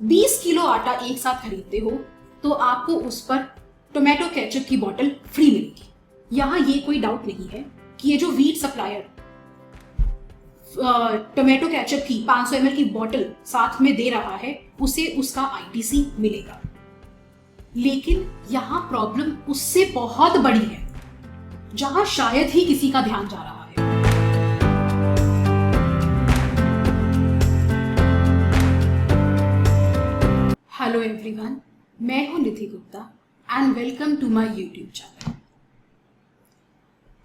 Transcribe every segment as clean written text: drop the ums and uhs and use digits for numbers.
20 kilo आटा एक साथ खरीदते हो तो आपको उस पर टोमेटो केचप की बोतल फ्री मिलेगी। यहाँ ये कोई डाउट नहीं है कि ये जो वीट सप्लायर टोमेटो केचप की 500 ml की बोतल साथ में दे रहा है उसे उसका आईटीसी मिलेगा। लेकिन यहाँ प्रॉब्लम उससे बहुत बड़ी है, जहां शायद ही किसी का ध्यान जा रहा है। हेलो एवरीवन, मैं हूं Nidhi Gupta and welcome to my YouTube channel.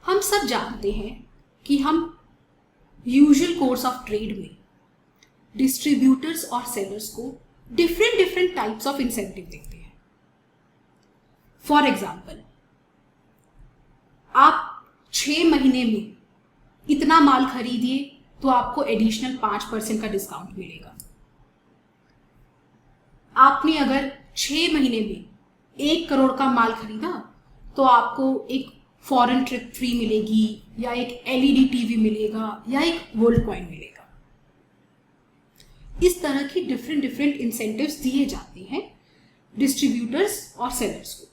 हम सब जानते हैं कि हम यूजुअल कोर्स ऑफ ट्रेड में डिस्ट्रीब्यूटर्स और सेलर्स को डिफरेंट टाइप्स ऑफ इंसेंटिव देते हैं। फॉर एग्जाम्पल, आप 6 महीने में इतना माल खरीदिए तो आपको एडिशनल 5% का डिस्काउंट मिलेगा। आपने अगर 6 महीने में 1 करोड़ का माल खरीदा तो आपको एक फॉरेन ट्रिप फ्री मिलेगी, या एक एलईडी टीवी मिलेगा, या एक गोल्ड कॉइन मिलेगा। इस तरह की डिफरेंट इंसेंटिव्स दिए जाते हैं डिस्ट्रीब्यूटर्स और सेलर्स को।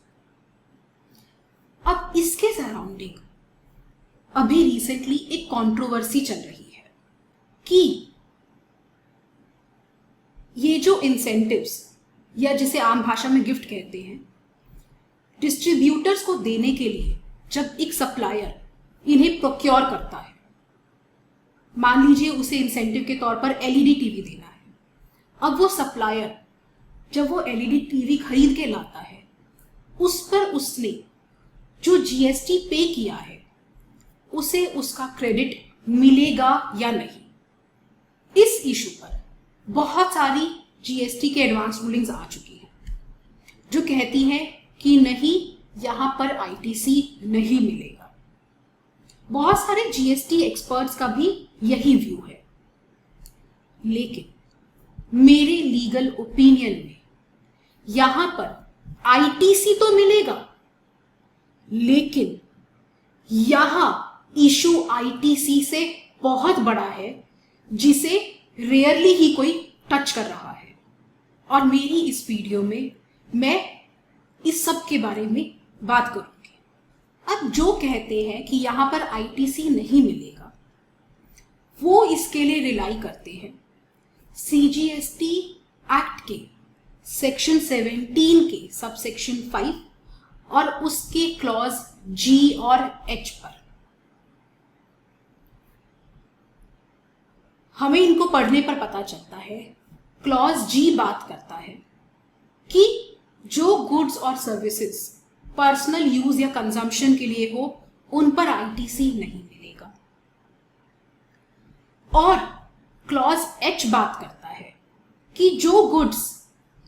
अब इसके सराउंडिंग अभी रिसेंटली एक कंट्रोवर्सी चल रही है कि ये जो इंसेंटिव्स, या जिसे आम भाषा में गिफ्ट कहते हैं, डिस्ट्रीब्यूटर्स को देने के लिए जब एक सप्लायर इन्हें प्रोक्योर करता है, मान लीजिए उसे इंसेंटिव के तौर पर एलईडी टीवी देना है। अब वो सप्लायर जब वो एलईडी टीवी खरीद के लाता है, उस पर उसने जो जीएसटी पे किया है उसे उसका क्रेडिट मिलेगा या नहीं। इस इशू पर बहुत सारी जीएसटी के एडवांस रूलिंग्स आ चुकी हैं जो कहती हैं कि नहीं, यहां पर आईटीसी नहीं मिलेगा। बहुत सारे जीएसटी एक्सपर्ट्स का भी यही व्यू है। लेकिन मेरे लीगल ओपिनियन में यहां पर आईटीसी तो मिलेगा, लेकिन यहां इशू आईटीसी से बहुत बड़ा है, जिसे रेयरली ही कोई टच कर रहा है। और मेरी इस वीडियो में मैं इस सब के बारे में बात करूंगी। अब जो कहते हैं कि यहां पर आईटीसी नहीं मिलेगा, वो इसके लिए रिलाई करते हैं सीजीएसटी एक्ट के सेक्शन 17 के सबसेक्शन 5 और उसके क्लॉज जी और एच पर। हमें इनको पढ़ने पर पता चलता है, क्लॉज जी बात करता है कि जो गुड्स और सर्विसेज पर्सनल यूज या कंजम्पशन के लिए हो, उन पर आईटीसी नहीं मिलेगा। और क्लॉज एच बात करता है कि जो goods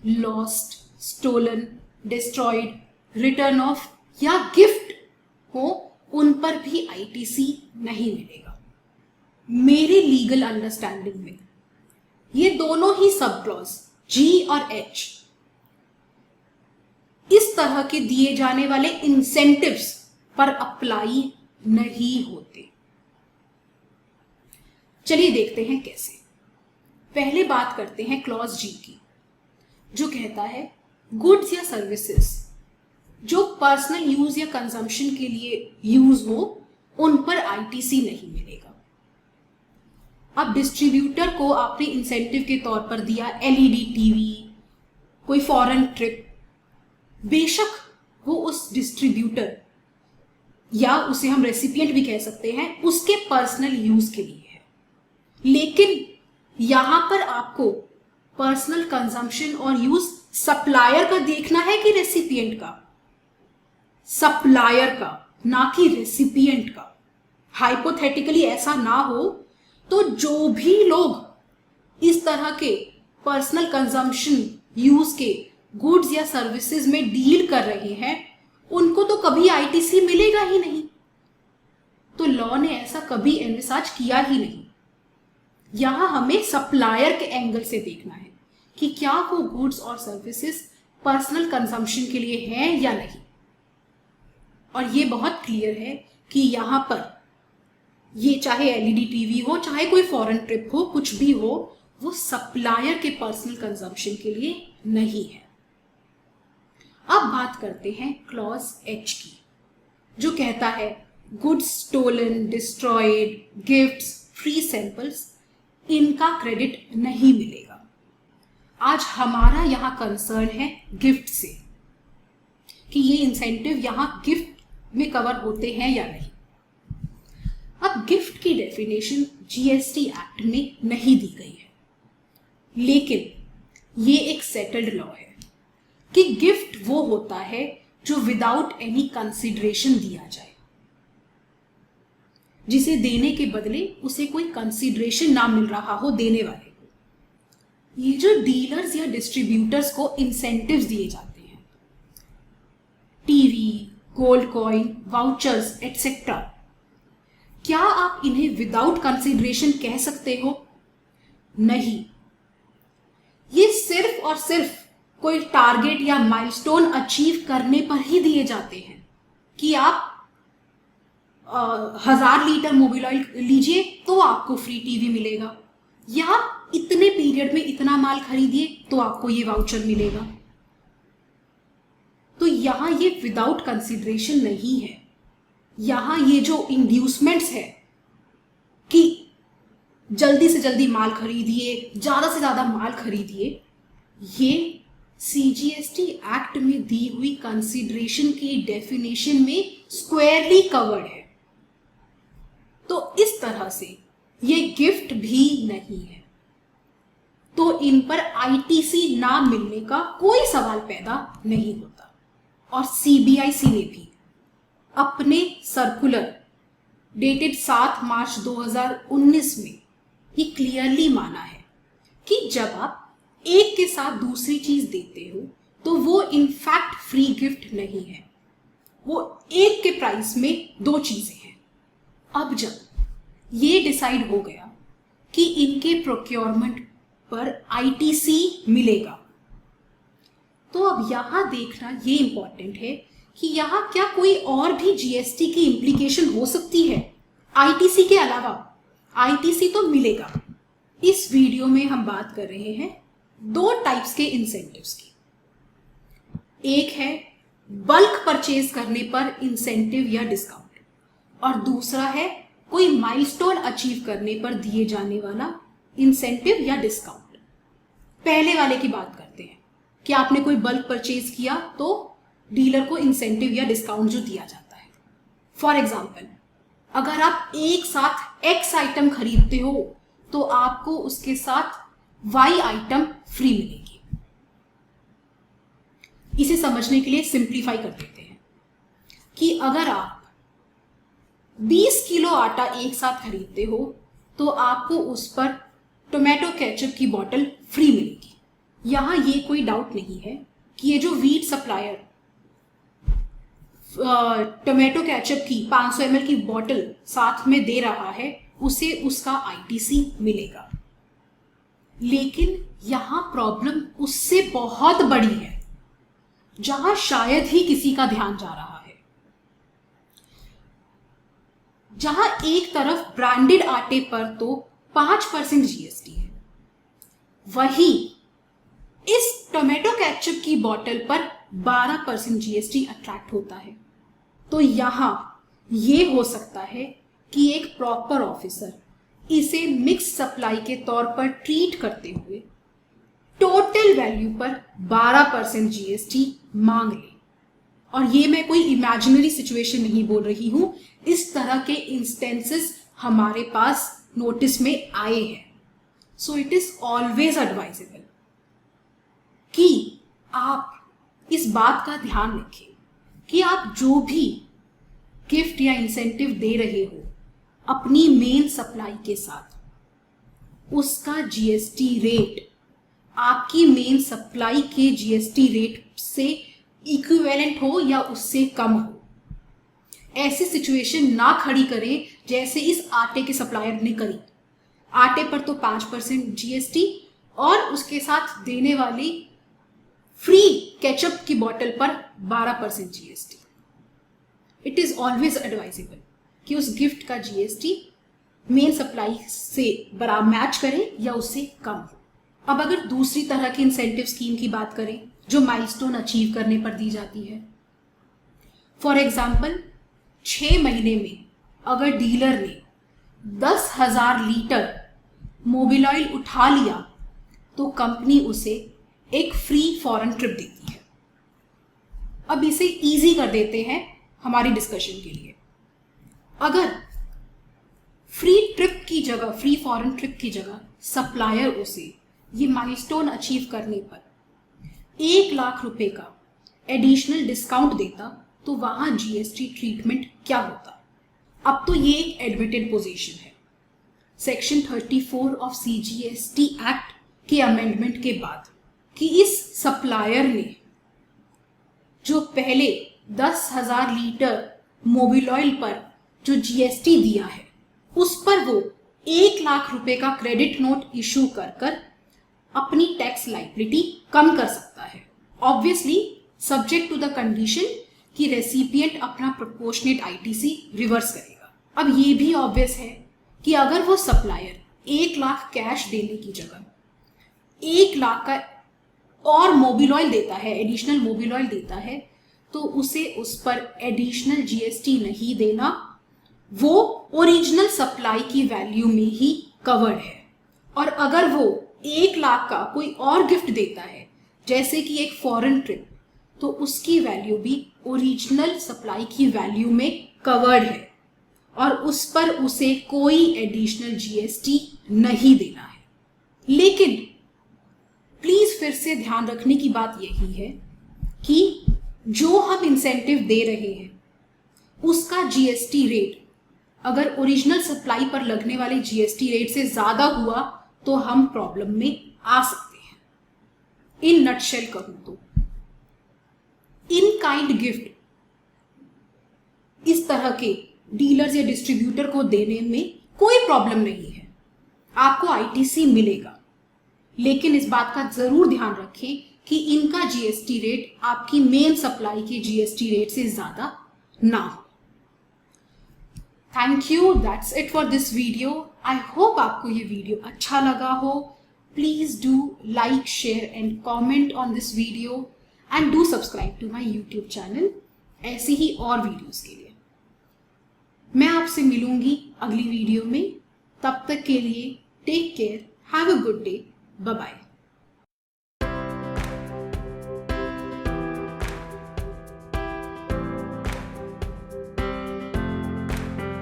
lost, stolen, destroyed, written off या गिफ्ट हो, उन पर भी आईटीसी नहीं मिलेगा। मेरे लीगल अंडरस्टैंडिंग में ये दोनों ही सब क्लॉज जी और एच इस तरह के दिए जाने वाले इंसेंटिव्स पर अप्लाई नहीं होते। चलिए देखते हैं कैसे। पहले बात करते हैं क्लॉज जी की, जो कहता है गुड्स या सर्विसेज जो पर्सनल यूज या कंजम्पशन के लिए यूज हो, उन पर आईटीसी नहीं मिलेगा। अब डिस्ट्रीब्यूटर को आपने इंसेंटिव के तौर पर दिया एलईडी टीवी, कोई फॉरेन ट्रिप। बेशक वो उस डिस्ट्रीब्यूटर, या उसे हम रेसिपिएंट भी कह सकते हैं, उसके पर्सनल यूज के लिए है। लेकिन यहां पर आपको पर्सनल कंजम्पशन और यूज सप्लायर का देखना है कि रेसिपिएंट का? सप्लायर का, ना कि रेसिपिएंट का। हाइपोथेटिकली ऐसा ना हो तो जो भी लोग इस तरह के पर्सनल कंजम्पशन यूज के गुड्स या सर्विसेज में डील कर रहे हैं, उनको तो कभी आईटीसी मिलेगा ही नहीं। तो लॉ ने ऐसा कभी एनविसाज किया ही नहीं। यहां हमें सप्लायर के एंगल से देखना है कि क्या वो गुड्स और सर्विसेज पर्सनल कंजम्पशन के लिए हैं या नहीं। और ये बहुत क्लियर है कि यहां पर ये चाहे एलईडी टीवी हो, चाहे कोई फॉरेन ट्रिप हो, कुछ भी हो, वो सप्लायर के पर्सनल कंजम्पशन के लिए नहीं है। अब बात करते हैं क्लॉज एच की, जो कहता है goods stolen, destroyed, gifts, free samples, इनका क्रेडिट नहीं मिलेगा। आज हमारा यहाँ कंसर्न है गिफ्ट से, कि ये इंसेंटिव यहाँ गिफ्ट में कवर होते हैं या नहीं। अब गिफ्ट की डेफिनेशन जीएसटी एक्ट में नहीं दी गई है, लेकिन ये एक सेटल्ड लॉ है कि गिफ्ट वो होता है जो विदाउट एनी कंसिडरेशन दिया जाए, जिसे देने के बदले उसे कोई कंसिडरेशन ना मिल रहा हो देने वाले को। ये जो डीलर्स या डिस्ट्रीब्यूटर्स को इंसेंटिव्स दिए जाते हैं, TV, gold coin, vouchers etcetera, क्या आप इन्हें विदाउट कंसिडरेशन कह सकते हो? नहीं। ये सिर्फ और सिर्फ कोई टारगेट या माइलस्टोन अचीव करने पर ही दिए जाते हैं कि आप 1000 लीटर मोबिल ऑयल लीजिए तो आपको फ्री टीवी मिलेगा, या इतने पीरियड में इतना माल खरीदिए तो आपको ये वाउचर मिलेगा। तो यहां ये विदाउट कंसिडरेशन नहीं है। यहां ये जो इंड्यूसमेंट्स है कि जल्दी से जल्दी माल खरीदिए, ज्यादा से ज्यादा माल खरीदिए, ये सीजीएसटी एक्ट में दी हुई कंसिडरेशन की डेफिनेशन में स्क्वायरली कवर्ड है। तो इस तरह से ये गिफ्ट भी नहीं है, तो इन पर आईटीसी ना मिलने का कोई सवाल पैदा नहीं होता। और सीबीआईसी ने भी अपने सर्कुलर डेटेड 7 मार्च 2019 में ये क्लियरली माना है कि जब आप एक के साथ दूसरी चीज देते हो तो वो इनफैक्ट फ्री गिफ्ट नहीं है, वो एक के प्राइस में 2 चीजें हैं। अब जब ये डिसाइड हो गया कि इनके प्रोक्योरमेंट पर आईटीसी मिलेगा, तो अब यहां देखना ये इंपॉर्टेंट है कि यहां क्या कोई और भी जीएसटी की इंप्लीकेशन हो सकती है आईटीसी के अलावा। आईटीसी तो मिलेगा। इस वीडियो में हम बात कर रहे हैं 2 टाइप्स के इंसेंटिव्स की। एक है बल्क परचेज करने पर इंसेंटिव या डिस्काउंट, और दूसरा है कोई माइलस्टोन अचीव करने पर दिए जाने वाला इंसेंटिव या डिस्काउंट। पहले वाले की बात करते हैं कि आपने कोई बल्क परचेज किया तो डीलर को इंसेंटिव या डिस्काउंट जो दिया जाता है। फॉर एग्जाम्पल, अगर आप एक साथ एक्स आइटम खरीदते हो तो आपको उसके साथ वाई आइटम फ्री मिलेगी। इसे समझने के लिए सिंप्लीफाई कर देते हैं कि अगर आप 20 किलो आटा एक साथ खरीदते हो तो आपको उस पर टोमेटो केचप की बोतल फ्री मिलेगी। यहां ये कोई डाउट नहीं है कि ये जो व्हीट सप्लायर टोमेटो केचप की 500 ml की बोतल साथ में दे रहा है, उसे उसका आईटीसी मिलेगा। लेकिन यहां प्रॉब्लम उससे बहुत बड़ी है, जहां शायद ही किसी का ध्यान जा रहा है। जहां एक तरफ ब्रांडेड आटे पर तो 5% जीएसटी है, वहीं इस टोमेटो केचप की बोतल पर 12% जीएसटी अट्रैक्ट होता है। तो यहां यह हो सकता है कि एक प्रॉपर ऑफिसर इसे मिक्स सप्लाई के तौर पर ट्रीट करते हुए टोटल वैल्यू पर 12% जीएसटी मांग ले। और ये मैं कोई इमेजिनरी सिचुएशन नहीं बोल रही हूं, इस तरह के इंस्टेंसेस हमारे पास नोटिस में आए हैं। So it is always advisable कि आप इस बात का ध्यान रखें कि आप जो भी गिफ्ट या इंसेंटिव दे रहे हो अपनी मेन सप्लाई के साथ, उसका जीएसटी रेट आपकी मेन सप्लाई के जीएसटी रेट से इक्विवेलेंट हो या उससे कम हो। ऐसी सिचुएशन ना खड़ी करें जैसे इस आटे के सप्लायर ने करी। आटे पर तो 5% जीएसटी और उसके साथ देने वाली फ्री केचप की बोतल पर 12% GST. It is always advisable कि उस गिफ्ट का जीएसटी मेन सप्लाई से बराबर मैच करे या उससे कम हो। अब अगर दूसरी तरह की इंसेंटिव स्कीम की बात करें जो माइलस्टोन अचीव करने पर दी जाती है, फॉर एग्जाम्पल 6 महीने में अगर डीलर ने 10,000 लीटर मोबिल ऑयल उठा लिया तो कंपनी उसे एक फ्री फॉरेन ट्रिप देती है। अब इसे इजी कर देते हैं हमारी डिस्कशन के लिए। अगर फ्री फॉरेन ट्रिप की जगह सप्लायर उसे ये माइलस्टोन अचीव करने पर 1 लाख रुपए का एडिशनल डिस्काउंट देता तो वहां जीएसटी ट्रीटमेंट क्या होता? अब तो ये एक एडमिटेड पोजीशन है। सेक्शन 34 ऑफ सीजीएसटी एक्ट के अमेंडमेंट के बाद कि इस सप्लायर ने जो पहले 10,000 लीटर मोबिल ऑयल पर जो जीएसटी दिया है उस पर वो 1 लाख रुपए का क्रेडिट नोट इशू कर अपनी टैक्स लायबिलिटी कम कर सकता है, obviously subject to the condition कि रेसिपिएंट अपना प्रोपोर्शनेट आईटीसी रिवर्स करेगा। अब ये भी ऑब्वियस है कि अगर वो सप्लायर 1 लाख कैश देने की जगह 1 लाख का और मोबिल ऑयल देता है, एडिशनल मोबिल ऑयल देता है, तो उसे उस पर एडिशनल जीएसटी नहीं देना, वो ओरिजिनल सप्लाई की वैल्यू में ही कवर्ड है। और अगर वो 1 लाख का कोई और गिफ्ट देता है जैसे कि एक फॉरेन ट्रिप, तो उसकी वैल्यू भी ओरिजिनल सप्लाई की वैल्यू में कवर्ड है और उस पर उसे कोई एडिशनल जीएसटी नहीं देना है। लेकिन प्लीज फिर से ध्यान रखने की बात यही है कि जो हम इंसेंटिव दे रहे हैं उसका जीएसटी रेट अगर ओरिजिनल सप्लाई पर लगने वाले जीएसटी रेट से ज्यादा हुआ तो हम प्रॉब्लम में आ सकते हैं। इन नटशेल कहूं तो इन काइंड गिफ्ट इस तरह के डीलर्स या डिस्ट्रीब्यूटर को देने में कोई प्रॉब्लम नहीं है, आपको आईटीसी मिलेगा। लेकिन इस बात का जरूर ध्यान रखें कि इनका जीएसटी रेट आपकी मेन सप्लाई के जीएसटी रेट से ज्यादा ना हो। Thank you, that's it for this video. I hope आपको ये वीडियो अच्छा लगा हो। Please do like, share and comment on this video and do subscribe to my YouTube channel ऐसी ही और वीडियोस के लिए। मैं आपसे मिलूंगी अगली वीडियो में, तब तक के लिए take care, have a good day, bye bye.